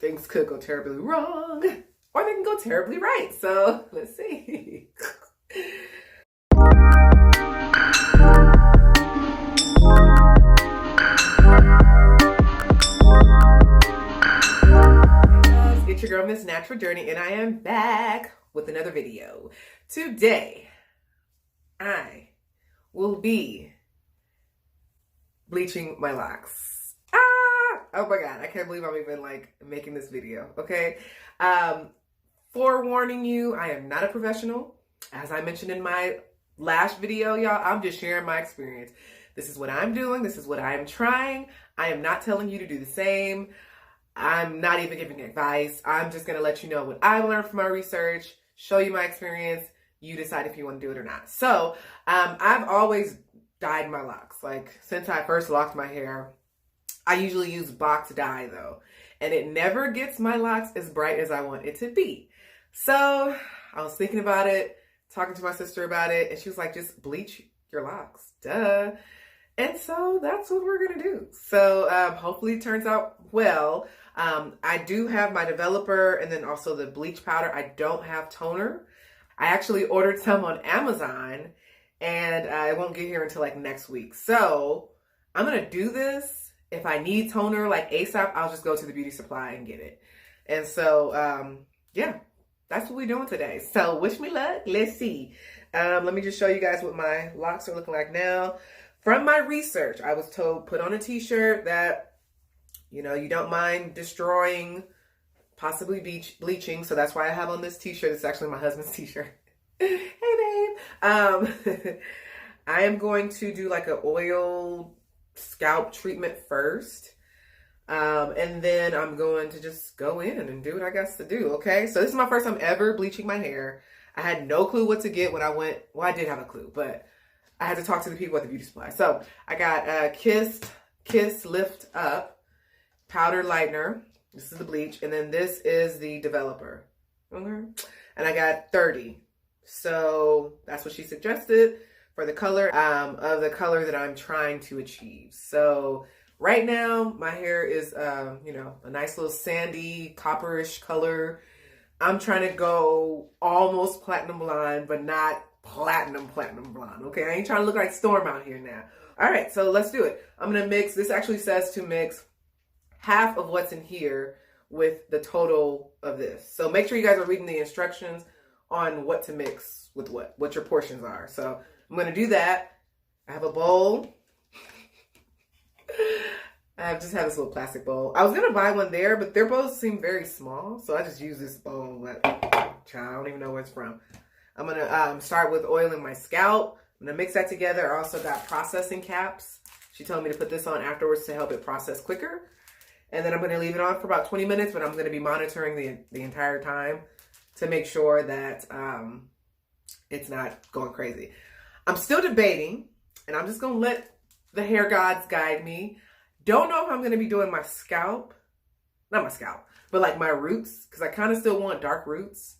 things could go terribly wrong or they can go terribly right. So let's see. It's your girl, Miss Natural Journey, and I am back with another video. Today, I will be bleaching my locks. Oh my God, I can't believe I'm even like making this video, okay? Forewarning you, I am not a professional. As I mentioned in my last video, y'all, I'm just sharing my experience. This is what I'm doing. This is what I'm trying. I am not telling you to do the same. I'm not even giving advice. I'm just going to let you know what I've learned from my research, show you my experience. You decide if you want to do it or not. So I've always dyed my locks. Like since I first locked my hair, I usually use box dye though. And it never gets my locks as bright as I want it to be. So I was thinking about it, talking to my sister about it. And she was like, just bleach your locks. Duh. And so that's what we're going to do. So hopefully it turns out well. I do have my developer and then also the bleach powder. I don't have toner. I actually ordered some on Amazon and it won't get here until like next week. So I'm going to do this. If I need toner like ASAP, I'll just go to the beauty supply and get it. And so, yeah, that's what we're doing today. So wish me luck. Let's see. Let me just show you guys what my locks are looking like now. From my research, I was told put on a t-shirt that, you know, you don't mind destroying, possibly bleaching. So that's why I have on this t-shirt. It's actually my husband's t-shirt. Hey, babe. I am going to do like an oil scalp treatment first. And then I'm going to just go in and do what I got to do. Okay. So this is my first time ever bleaching my hair. I had no clue what to get when I went. Well, I did have a clue, but I had to talk to the people at the beauty supply. So I got Kiss Lift Up powder lightener. This is the bleach. And then this is the developer. Okay. And I got 30. So that's what she suggested for the color of the color that I'm trying to achieve. So right now my hair is, you know, a nice little sandy copperish color. I'm trying to go almost platinum blonde, but not platinum blonde. Okay, I ain't trying to look like Storm out here now. All right, so let's do it. I'm gonna mix. This actually says to mix half of what's in here with the total of this. So make sure you guys are reading the instructions on what to mix with what your portions are. So I'm gonna do that. I have a bowl. I just have this little plastic bowl. I was gonna buy one there, but their bowls seem very small, so I just use this bowl. But I don't even know where it's from. I'm gonna start with oiling my scalp. I'm gonna mix that together. I also got processing caps. She told me to put this on afterwards to help it process quicker. And then I'm gonna leave it on for about 20 minutes, but I'm gonna be monitoring the entire time to make sure that it's not going crazy. I'm still debating, and I'm just gonna let the hair gods guide me. Don't know if I'm gonna be doing my scalp, not my scalp, but like my roots, because I kind of still want dark roots.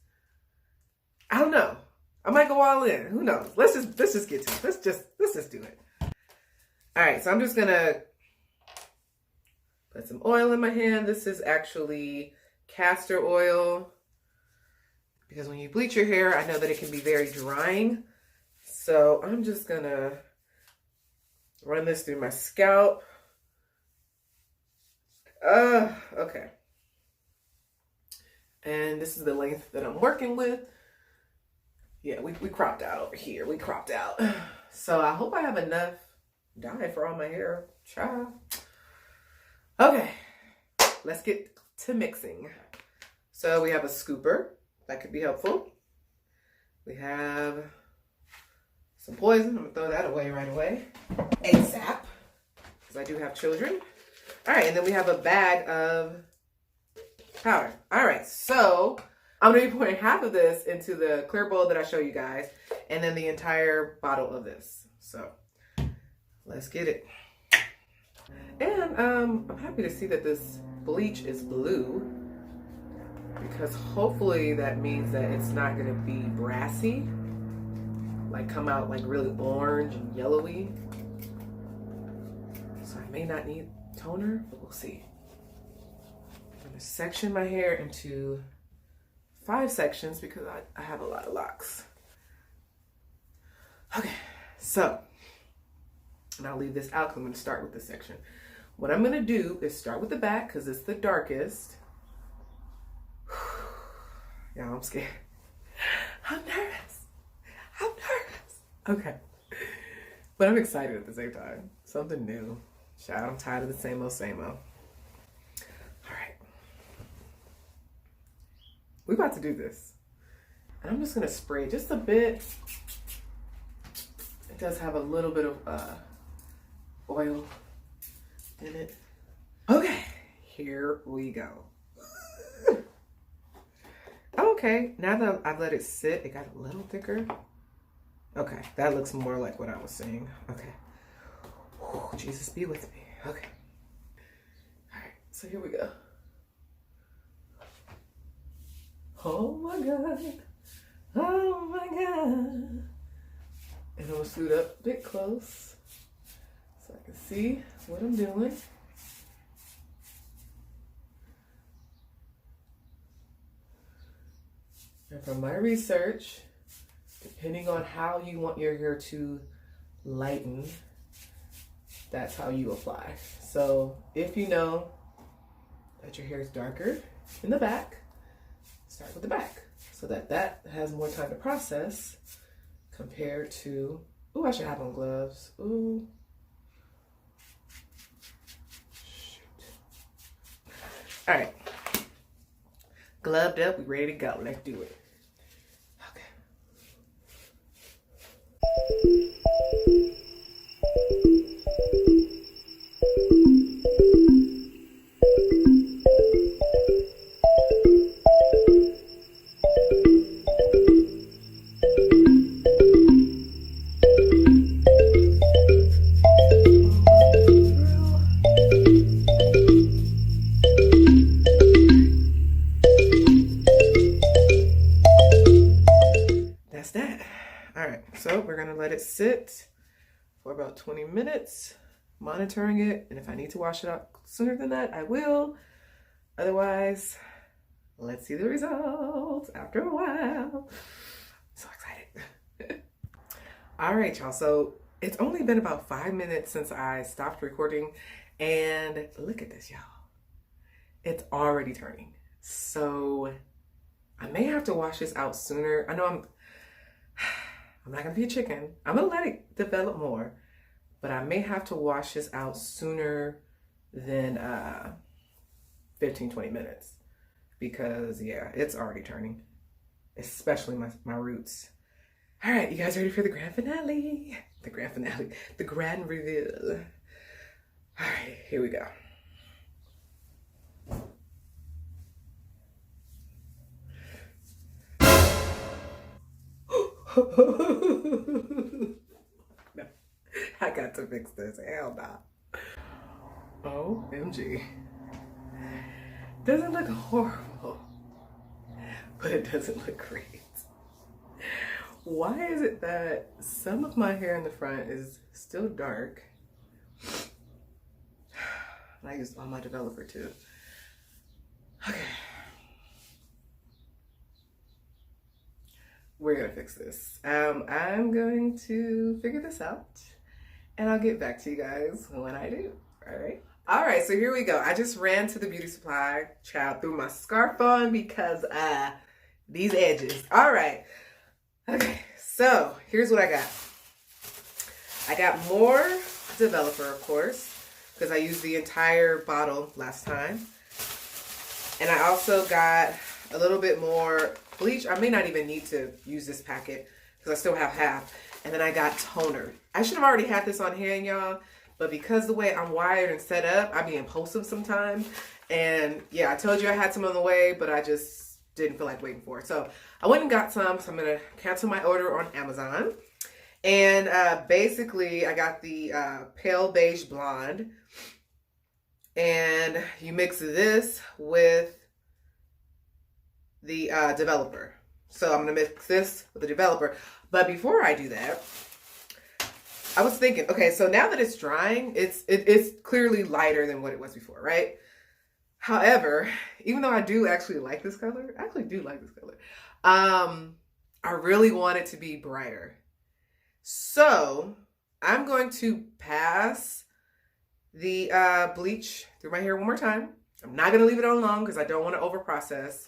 I don't know. I might go all in. Who knows? Let's just get to it. Let's just do it. All right, so I'm just gonna put some oil in my hand. This is actually castor oil because when you bleach your hair, I know that it can be very drying. So I'm just gonna run this through my scalp. Okay. And this is the length that I'm working with. Yeah, we cropped out over here. We cropped out. So I hope I have enough dye for all my hair. Child. Okay, let's get to mixing. So we have a scooper. That could be helpful. We have some poison. I'm going to throw that away right away. ASAP, because I do have children. All right, and then we have a bag of powder. All right, so I'm going to be pouring half of this into the clear bowl that I show you guys, and then the entire bottle of this. So let's get it. And I'm happy to see that this bleach is blue, because hopefully that means that it's not going to be brassy, like come out like really orange and yellowy. So I may not need toner, but we'll see. gonna section my hair into 5 sections because I have a lot of locks. Okay, so, and I'll leave this out because I'm gonna start with this section. What I'm gonna do is start with the back because it's the darkest. Y'all, I'm scared. I'm nervous. I'm nervous. Okay. But I'm excited at the same time. Something new. Child, I'm tired of the same old, same old. All right. We're about to do this. And I'm just gonna spray just a bit. It does have a little bit of oil in it. Okay, here we go. Okay, now that I've let it sit, it got a little thicker. Okay, that looks more like what I was saying. Okay. Whew, Jesus be with me. Okay. All right, so here we go. Oh my God. Oh my God. And I'm gonna scoot up a bit close so I can see what I'm doing. And from my research, depending on how you want your hair to lighten, that's how you apply. So if you know that your hair is darker in the back, start with the back so that that has more time to process compared to, ooh, I should have on gloves. Ooh. Shoot. All right. Gloved up, we ready to go. Let's do it. Okay. That's that. All right, so we're gonna let it sit for about 20 minutes, monitoring it. And if I need to wash it out sooner than that, I will. Otherwise, let's see the results after a while. So excited. All right, y'all. So it's only been about 5 minutes since I stopped recording. And look at this, y'all. It's already turning. So I may have to wash this out sooner. I know I'm not gonna be a chicken. I'm gonna let it develop more, but I may have to wash this out sooner than 15, 20 minutes because yeah, it's already turning, especially my roots. All right, you guys ready for the grand finale? The grand finale, the grand reveal. All right, here we go. No, I got to fix this. Hell nah. OMG. Doesn't look horrible, but it doesn't look great. Why is it that some of my hair in the front is still dark? And I used on my developer too. Okay. We're gonna fix this. I'm going to figure this out and I'll get back to you guys when I do, all right? All right, so here we go. I just ran to the beauty supply, child, threw my scarf on because these edges. All right, okay, so here's what I got. I got more developer, of course, because I used the entire bottle last time. And I also got a little bit more bleach. I may not even need to use this packet because I still have half. And then I got toner. I should have already had this on hand, y'all. But because the way I'm wired and set up, I be impulsive sometimes. And yeah, I told you I had some on the way, but I just didn't feel like waiting for it. So I went and got some. So I'm going to cancel my order on Amazon. And basically, I got the pale beige blonde. And you mix this with the developer. So I'm gonna mix this with the developer. But before I do that, I was thinking, okay, so now that it's drying, it's clearly lighter than what it was before, right? However, even though I do actually like this color, I really want it to be brighter. So I'm going to pass the bleach through my hair one more time. I'm not going to leave it on long because I don't want to over process.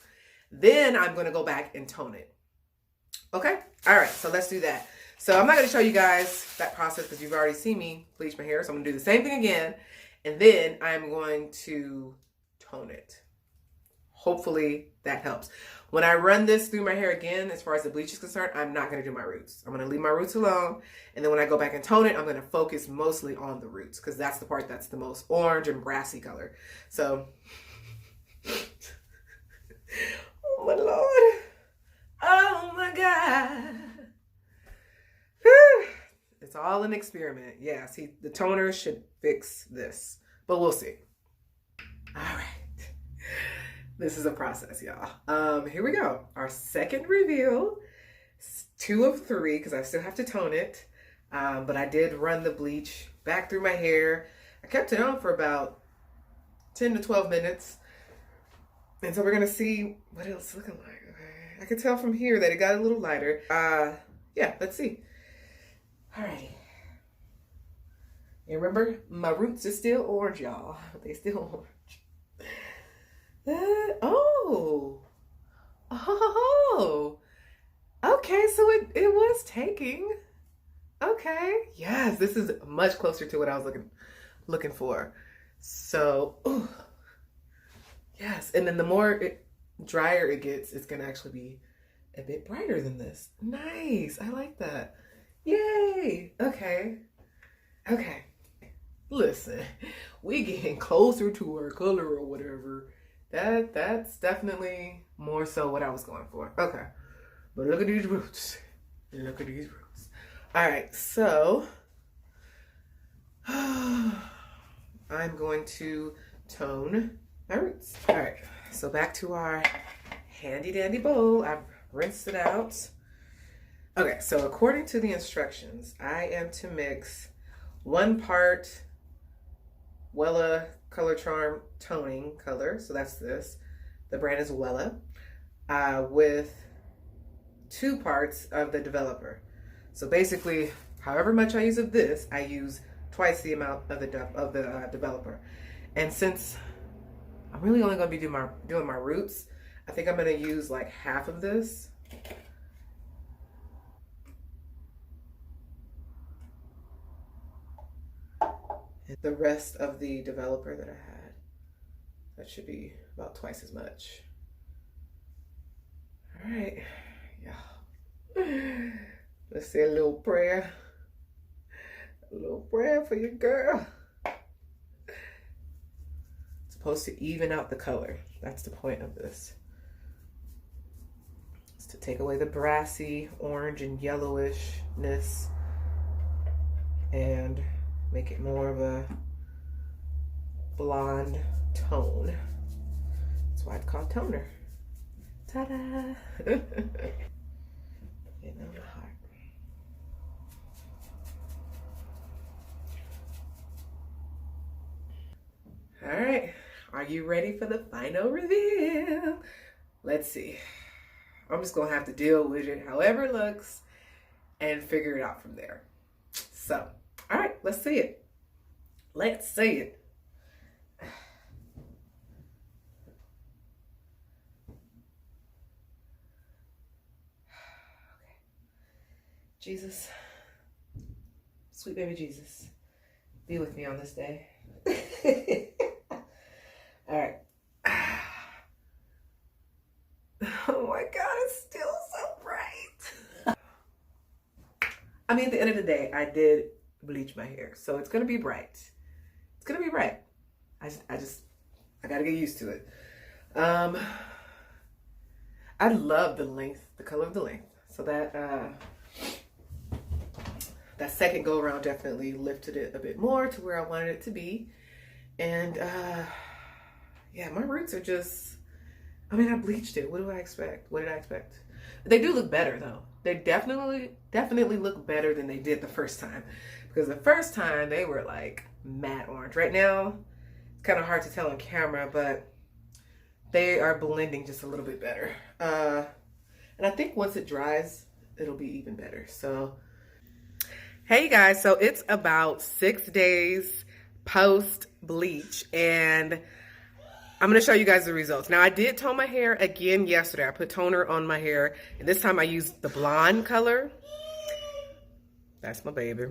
Then I'm going to go back and tone it. Okay? All right, so let's do that. So I'm not going to show you guys that process because you've already seen me bleach my hair. So I'm going to do the same thing again. And then I'm going to tone it. Hopefully that helps. When I run this through my hair again, as far as the bleach is concerned, I'm not going to do my roots. I'm going to leave my roots alone. And then when I go back and tone it, I'm going to focus mostly on the roots because that's the part that's the most orange and brassy color. So, oh my Lord. Oh my God. Whew. It's all an experiment. Yeah, see, the toner should fix this, but we'll see. All right. This is a process, y'all. Here we go. Our second reveal. It's 2 of 3 because I still have to tone it. But I did run the bleach back through my hair. I kept it on for about 10 to 12 minutes. And so we're going to see what it's looking like. Okay. I can tell from here that it got a little lighter. Yeah, let's see. All right. And remember, my roots are still orange, y'all. They still orange. Oh, okay, so it was taking. Okay, yes, this is much closer to what I was looking for. So, ooh, yes, and then the more drier it gets, it's gonna actually be a bit brighter than this. Nice, I like that. Yay. Okay. Listen, we getting closer to our color or whatever. That's definitely more so what I was going for. Okay. But look at these roots. Look at these roots. All right, so I'm going to tone my roots. All right, so back to our handy dandy bowl. I've rinsed it out. Okay, so according to the instructions, I am to mix 1 part Wella Color Charm toning color, so that's this. The brand is Wella, with 2 parts of the developer. So basically, however much I use of this, I use twice the amount of the developer. And since I'm really only going to be doing my roots, I think I'm going to use like half of this. And the rest of the developer that I had. That should be about twice as much. All right, y'all. Let's say a little prayer. A little prayer for your girl. It's supposed to even out the color. That's the point of this. It's to take away the brassy orange and yellowishness and make it more of a blonde tone. That's why it's called toner. Ta-da! Getting on the heart. All right, are you ready for the final reveal? Let's see. I'm just gonna have to deal with it however it looks and figure it out from there. So, all right, let's see it. Let's see it. Jesus, sweet baby Jesus, be with me on this day. All right. Oh my God, it's still so bright. I mean, at the end of the day, I did bleach my hair, so it's gonna be bright. It's gonna be bright. I gotta get used to it. I love the length, the color of the length. So that second go around definitely lifted it a bit more to where I wanted it to be. And yeah, my roots are just, I mean, I bleached it. What do I expect? What did I expect? They do look better though. They definitely look better than they did the first time. Because the first time they were like matte orange. Right now, it's kind of hard to tell on camera, but they are blending just a little bit better. And I think once it dries, it'll be even better. So, hey guys, so it's about 6 days post bleach, and I'm gonna show you guys the results. Now, I did tone my hair again yesterday. I put toner on my hair, and this time I used the blonde color. That's my baby,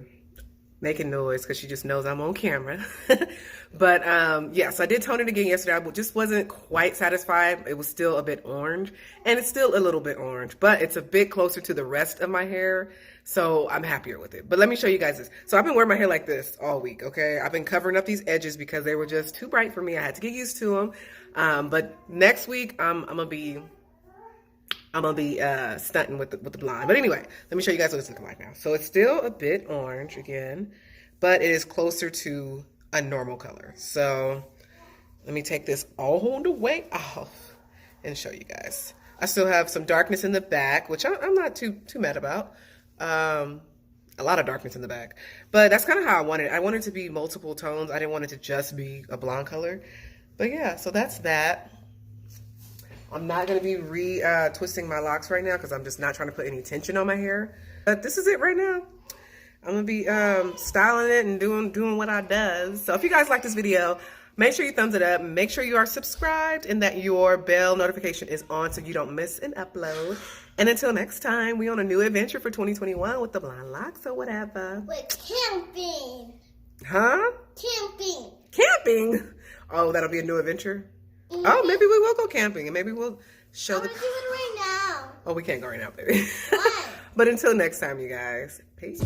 making noise because she just knows I'm on camera. But yeah, so I did tone it again yesterday. I just wasn't quite satisfied. It was still a bit orange, and it's still a little bit orange, but it's a bit closer to the rest of my hair, so I'm happier with it. But let me show you guys this. So I've been wearing my hair like this all week, okay? I've been covering up these edges because they were just too bright for me. I had to get used to them. But next week, I'm gonna be stunting with the blonde. But anyway, let me show you guys what it's looking like now. So it's still a bit orange again, but it is closer to a normal color. So let me take this all the way off and show you guys. I still have some darkness in the back, which I'm not too mad about. A lot of darkness in the back, but that's kind of how I wanted it. I wanted it to be multiple tones. I didn't want it to just be a blonde color. But yeah, so that's that. I'm not going to be twisting my locks right now because I'm just not trying to put any tension on my hair. But this is it right now. I'm going to be styling it and doing what I does. So if you guys like this video, make sure you thumbs it up. Make sure you are subscribed and that your bell notification is on so you don't miss an upload. And until next time, we on a new adventure for 2021 with the blonde locks or whatever. We're camping. Huh? Camping. Camping? Oh, that'll be a new adventure? Mm-hmm. Oh, maybe we will go camping and maybe we'll show I'm gonna do it right now. Oh, we can't go right now, baby. Why? But until next time, you guys. Peace.